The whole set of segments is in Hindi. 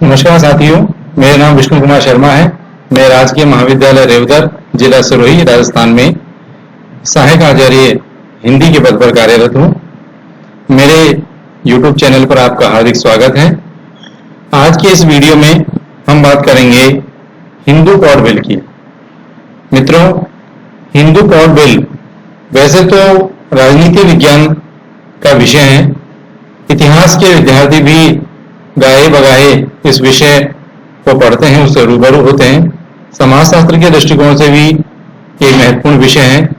नमस्कार साथियों, मेरा नाम विष्णु कुमार शर्मा है। मैं राजकीय महाविद्यालय रेवदर, जिला सिरोही, राजस्थान में सहायक आचार्य हिंदी के पद पर कार्यरत हूँ। मेरे YouTube चैनल पर आपका हार्दिक स्वागत है। आज के इस वीडियो में हम बात करेंगे हिंदू कोड बिल की। मित्रों, हिंदू कोड बिल वैसे तो राजनीति विज्ञान का विषय है। इतिहास के विद्यार्थी भी गाए बगाए इस विषय को पढ़ते हैं, उससे रूबरू होते हैं। समाजशास्त्र के दृष्टिकोण से भी एक महत्वपूर्ण विषय है।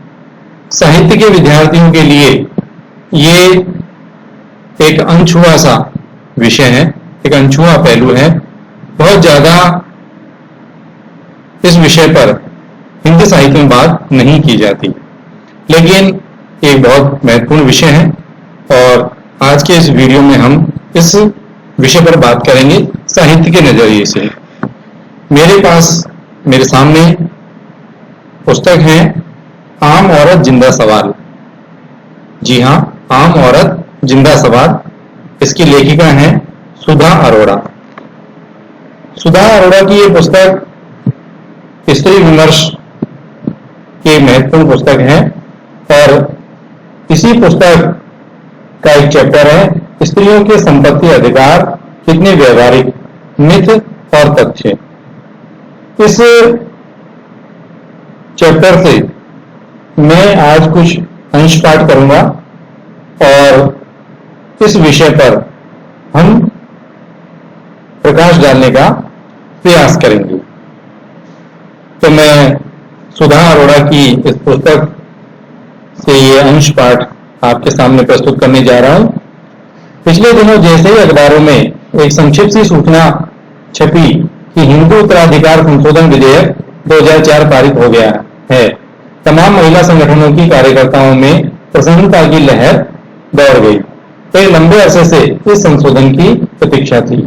साहित्य के विद्यार्थियों के लिए ये एक अनछुआ सा विषय है, एक अनछुआ पहलू है। बहुत ज्यादा इस विषय पर हिंदी साहित्य में बात नहीं की जाती, लेकिन एक बहुत महत्वपूर्ण विषय है और आज के इस वीडियो में हम इस विषय पर बात करेंगे साहित्य के नजरिए से। मेरे सामने पुस्तक है आम औरत जिंदा सवाल। जी हाँ, आम औरत जिंदा सवाल। इसकी लेखिका है सुधा अरोड़ा। सुधा अरोड़ा की ये पुस्तक स्त्री विमर्श की महत्वपूर्ण पुस्तक है और इसी पुस्तक का एक चैप्टर है स्त्रियों के संपत्ति अधिकार कितने व्यवहारिक, मिथ और तथ्य। इस चैप्टर से मैं आज कुछ अंश पाठ करूंगा और इस विषय पर हम प्रकाश डालने का प्रयास करेंगे। तो मैं सुधा अरोड़ा की इस पुस्तक से ये अंश पाठ आपके सामने प्रस्तुत करने जा रहा हूं। पिछले दिनों जैसे ही अखबारों में एक संक्षिप्त सी सूचना छपी कि हिंदू उत्तराधिकार संशोधन विधेयक 2004 पारित हो गया है, तमाम महिला संगठनों की कार्यकर्ताओं में प्रसन्नता की लहर दौड़ गई। एक लंबे अरसे से इस संशोधन की प्रतीक्षा थी।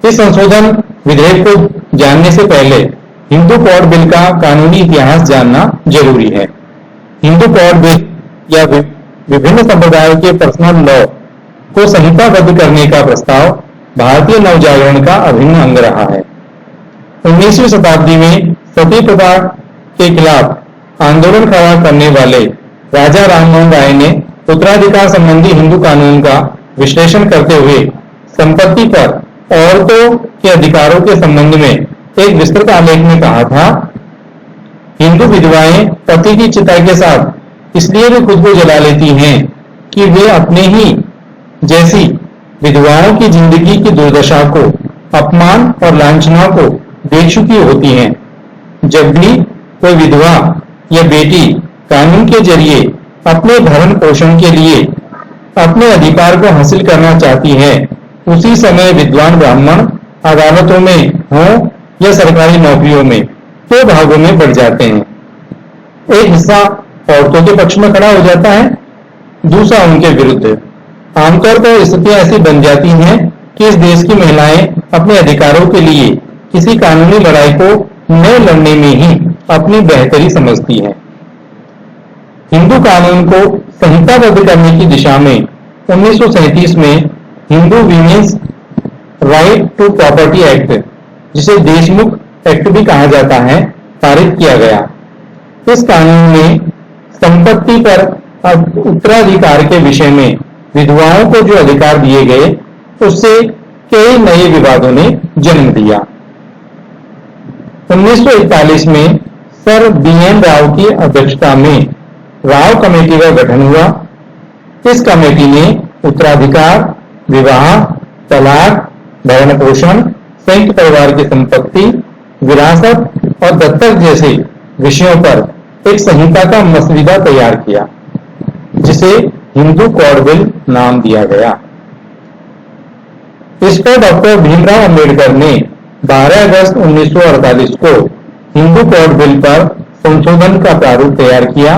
इस संशोधन विधेयक को जानने से पहले हिंदू कोड बिल का कानूनी इतिहास जानना जरूरी है। हिंदू कोड बिल या विभिन्न संप्रदायों के पर्सनल लॉ को संहिताबद्ध करने का प्रस्ताव भारतीय नवजागरण का अभिन्न अंग रहा है। 19वीं शताब्दी में सती प्रथा के खिलाफ आंदोलन खड़ा करने वाले राजा राममोहन राय ने उत्तराधिकार संबंधी हिंदू कानून का विश्लेषण करते हुए संपत्ति पर औरतों के अधिकारों के संबंध में एक विस्तृत आलेख में कहा था, हिंदू विधवाएं पति की चिता के साथ इसलिए भी खुद को जला लेती हैं कि वे अपने ही जैसी विधवाओं की जिंदगी की दुर्दशा को, अपमान और लांछना को देख चुकी होती हैं। जब भी कोई विधवा या बेटी कानून के जरिए अपने भरण पोषण के लिए अपने अधिकार को हासिल करना चाहती है, उसी समय विद्वान ब्राह्मण अदालतों में हो या सरकारी नौकरियों में दो भागों में बढ़ जाते हैं। एक हिस्सा औरतों के पक्ष में खड़ा हो जाता है, दूसरा उनके विरुद्ध। आमतौर पर स्थितियां ऐसी बन जाती हैं कि इस देश की महिलाएं अपने अधिकारों के लिए किसी कानूनी लड़ाई को न लड़ने में ही अपनी बेहतरी समझती हैं। हिंदू कानून को संहिताबद्ध करने की दिशा में 1937 में Hindu women's right to property act, जिसे देशमुख एक्ट भी कहा जाता है, पारित किया गया। इस कानून में संपत्ति पर उत्तराधिकार के विषय में विधवाओं को जो अधिकार दिए गए, उससे कई नए विवादों ने जन्म दिया। 1941 में सर BN राव की अध्यक्षता में राव कमेटी का गठन हुआ। इस कमेटी ने उत्तराधिकार, विवाह, तलाक, भरण पोषण, संयुक्त परिवार की संपत्ति, विरासत और दत्तक जैसे विषयों पर एक संहिता का मसविदा तैयार किया, जिसे हिंदू कोड बिल नाम दिया गया। इस पर डॉक्टर भीमराव अंबेडकर ने 12 अगस्त 1948 को हिंदू कोड बिल पर संशोधन का प्रारूप तैयार किया।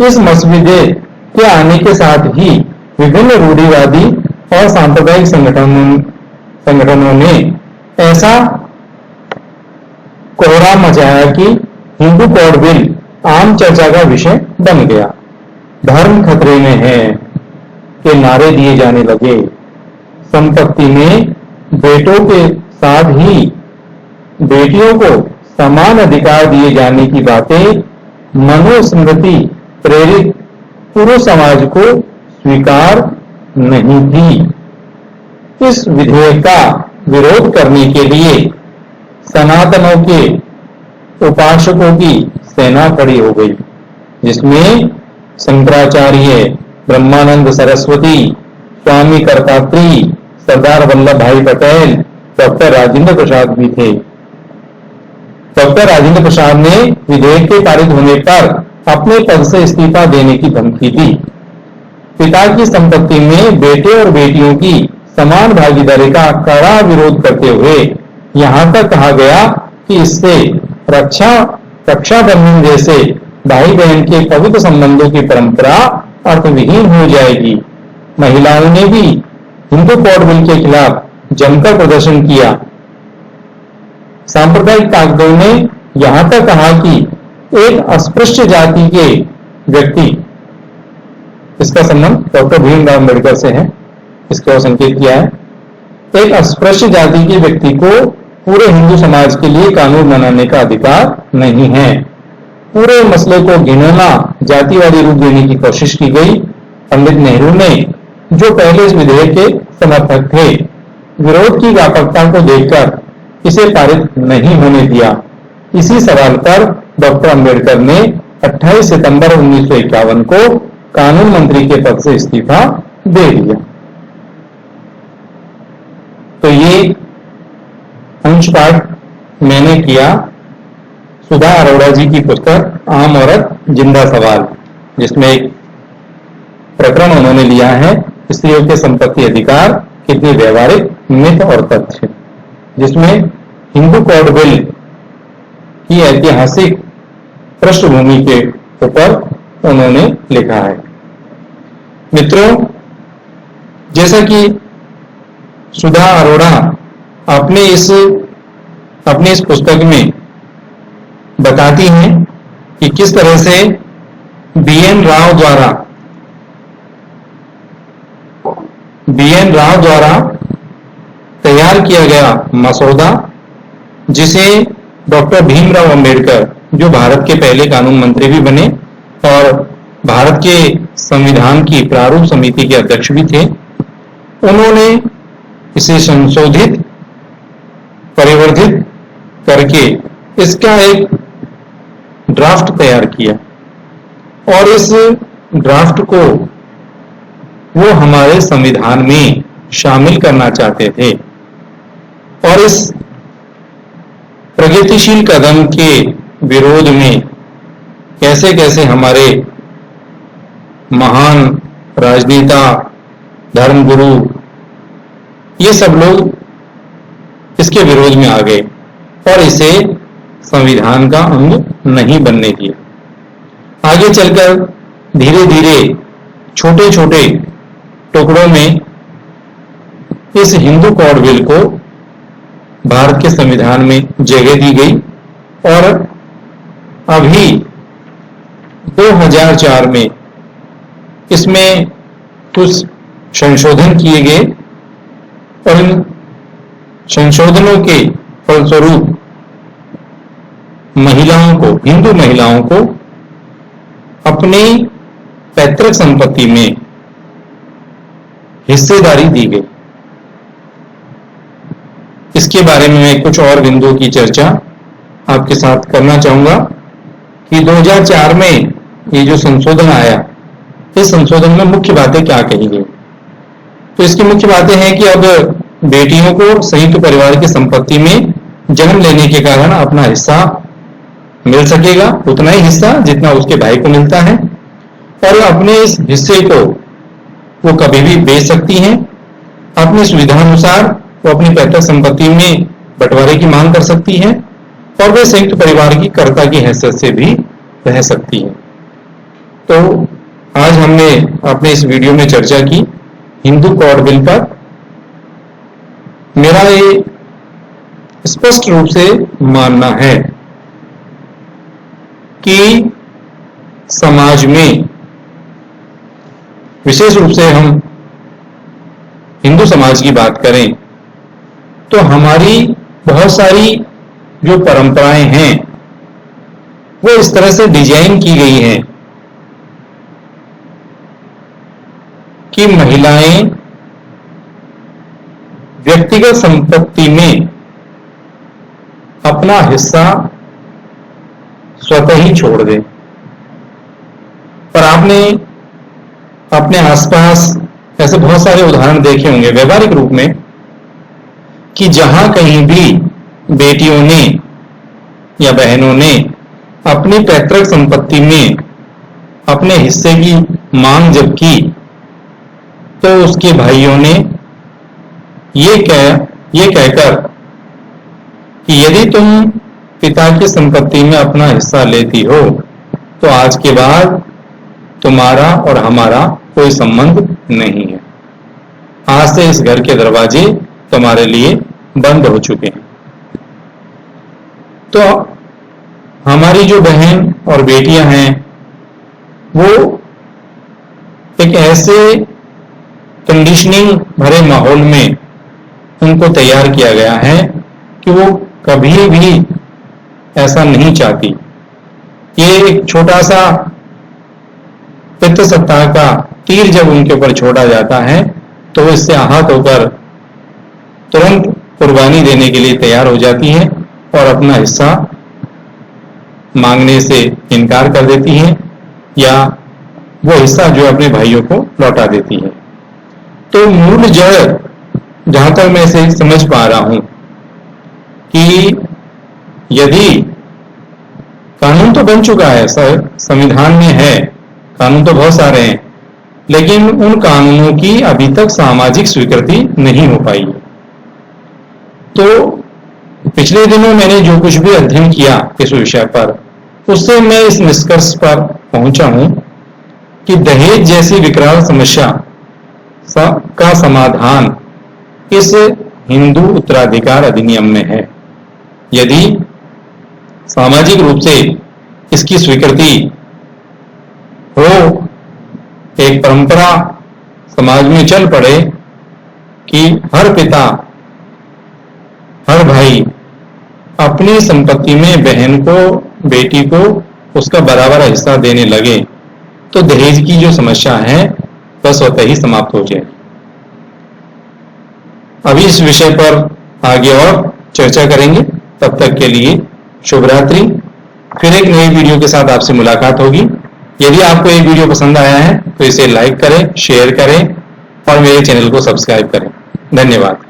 इस मसविदे के आने के साथ ही विभिन्न रूढ़िवादी और सांप्रदायिक संगठनों ने ऐसा कोहराम मचाया कि हिंदू कोड बिल आम चर्चा का विषय बन गया। धर्म खतरे में है के नारे दिए जाने लगे। संपत्ति में बेटों के साथ ही बेटियों को समान अधिकार दिए जाने की बातें मनुस्मृति प्रेरित पूर्व समाज को स्वीकार नहीं थी। इस विधेयक का विरोध करने के लिए सनातनों के उपासकों की सेना खड़ी हो गई, जिसमें शंकराचार्य, ब्रह्मानंद सरस्वती, स्वामी कर्तात्री, सरदार वल्लभ भाई पटेल, डॉक्टर राजेंद्र प्रसाद भी थे। डॉक्टर राजेंद्र प्रसाद ने विधेयक के पारित होने पर अपने पद से इस्तीफा देने की धमकी दी। पिता की संपत्ति में बेटे और बेटियों की समान भागीदारी का कड़ा विरोध करते हुए यहां तक कहा गया कि इससे रक्षाबंधन जैसे भाई बहन के पवित्र संबंधों की परंपरा अर्थविहीन हो जाएगी। महिलाओं ने भी हिंदू कोड बिल के खिलाफ जमकर प्रदर्शन किया। सांप्रदायिक ताकतों ने यहां तक कहा कि एक अस्पृश्य जाति के व्यक्ति, इसका संबंध डॉक्टर भीमराव अम्बेडकर से है, इसको संकेत किया है, एक अस्पृश्य जाति के व्यक्ति को पूरे हिंदू समाज के लिए कानून बनाने का अधिकार नहीं है। पूरे मसले को घिनौना जातिवादी रूप देने की कोशिश की गई। पंडित नेहरू ने, जो पहले इस विधेयक के समर्थक थे, विरोध की व्यापकता को देखकर इसे पारित नहीं होने दिया। इसी सवाल पर डॉक्टर अम्बेडकर ने 28 सितंबर 1951 को कानून मंत्री के पद से इस्तीफा दे दिया। तो ये अंश पाठ मैंने किया सुधा अरोड़ा जी की पुस्तक आम औरत जिंदा सवाल, जिसमें एक प्रकरण उन्होंने लिया है स्त्रियों के संपत्ति अधिकार कितने व्यवहारिक, मिथ और तथ्य, जिसमें हिंदू कोड बिल की ऐतिहासिक पृष्ठभूमि के ऊपर उन्होंने लिखा है। मित्रों, जैसा कि सुधा अरोड़ा अपने इस पुस्तक में बताती हैं कि किस तरह से बीएन राव द्वारा तैयार किया गया मसौदा, जिसे डॉक्टर भीमराव अंबेडकर, जो भारत के पहले कानून मंत्री भी बने और भारत के संविधान की प्रारूप समिति के अध्यक्ष भी थे, उन्होंने इसे संशोधित, परिवर्धित करके इसका एक ड्राफ्ट तैयार किया और इस ड्राफ्ट को वो हमारे संविधान में शामिल करना चाहते थे। और इस प्रगतिशील कदम के विरोध में कैसे कैसे हमारे महान राजनेता, धर्मगुरु, ये सब लोग इसके विरोध में आ गए और इसे संविधान का अंग नहीं बनने दिया। आगे चलकर धीरे धीरे छोटे छोटे टुकड़ों में इस हिंदू कोड बिल को भारत के संविधान में जगह दी गई और अभी 2004 में इसमें कुछ संशोधन किए गए और इन संशोधनों के फलस्वरूप महिलाओं को, हिंदू महिलाओं को अपनी पैतृक संपत्ति में हिस्सेदारी दी गई। इसके बारे में मैं कुछ और बिंदुओं की चर्चा आपके साथ करना चाहूंगा कि 2004 में ये जो संशोधन आया, इस संशोधन में मुख्य बातें क्या कही गई। तो इसकी मुख्य बातें हैं कि अब बेटियों को संयुक्त परिवार की संपत्ति में जन्म लेने के कारण अपना हिस्सा मिल सकेगा, उतना ही हिस्सा जितना उसके भाई को मिलता है, और अपने इस हिस्से को वो कभी भी बेच सकती हैं। अपनी सुविधानुसार वो अपनी पैतृक संपत्ति में बंटवारे की मांग कर सकती हैं और वे संयुक्त परिवार की कर्ता की हैसियत से भी रह सकती हैं। तो आज हमने अपने इस वीडियो में चर्चा की हिंदू कोड बिल पर। मेरा ये स्पष्ट रूप से मानना है कि समाज में, विशेष रूप से हम हिंदू समाज की बात करें, तो हमारी बहुत सारी जो परंपराएं हैं वो इस तरह से डिजाइन की गई हैं कि महिलाएं व्यक्तिगत संपत्ति में अपना हिस्सा स्वतः ही छोड़ दें। पर आपने अपने आसपास ऐसे बहुत सारे उदाहरण देखे होंगे व्यवहारिक रूप में कि जहां कहीं भी बेटियों ने या बहनों ने अपनी पैतृक संपत्ति में अपने हिस्से की मांग जब की तो उसके भाइयों ने ये कहकर कि यदि तुम पिता की संपत्ति में अपना हिस्सा लेती हो तो आज के बाद तुम्हारा और हमारा कोई संबंध नहीं है। आज से इस घर के दरवाजे तुम्हारे लिए बंद हो चुके हैं। तो हमारी जो बहन और बेटियां हैं वो एक ऐसे कंडीशनिंग भरे माहौल में उनको तैयार किया गया है कि वो कभी भी ऐसा नहीं चाहती। ये एक छोटा सा पितृसत्ता का तीर जब उनके ऊपर छोड़ा जाता है तो वो इससे आहत होकर तुरंत कुर्बानी देने के लिए तैयार हो जाती है और अपना हिस्सा मांगने से इनकार कर देती है या वो हिस्सा जो अपने भाइयों को लौटा देती है। तो मूल जड़ जहां तक मैं इसे समझ पा रहा हूं कि यदि कानून तो बन चुका है, संविधान में है, कानून तो बहुत सारे हैं, लेकिन उन कानूनों की अभी तक सामाजिक स्वीकृति नहीं हो पाई। तो पिछले दिनों मैंने जो कुछ भी अध्ययन किया इस विषय पर उससे मैं इस निष्कर्ष पर पहुंचा हूं कि दहेज जैसी विकराल समस्या का समाधान इस हिंदू उत्तराधिकार अधिनियम में है। यदि सामाजिक रूप से इसकी स्वीकृति हो, एक परंपरा समाज में चल पड़े कि हर पिता हर भाई अपनी संपत्ति में बहन को बेटी को उसका बराबर हिस्सा देने लगे तो दहेज की जो समस्या है वह स्वतः ही समाप्त हो जाए। अभी इस विषय पर आगे और चर्चा करेंगे। तब तक के लिए शुभ रात्रि। फिर एक नई वीडियो के साथ आपसे मुलाकात होगी। यदि आपको ये वीडियो पसंद आया है तो इसे लाइक करें, शेयर करें और मेरे चैनल को सब्सक्राइब करें। धन्यवाद।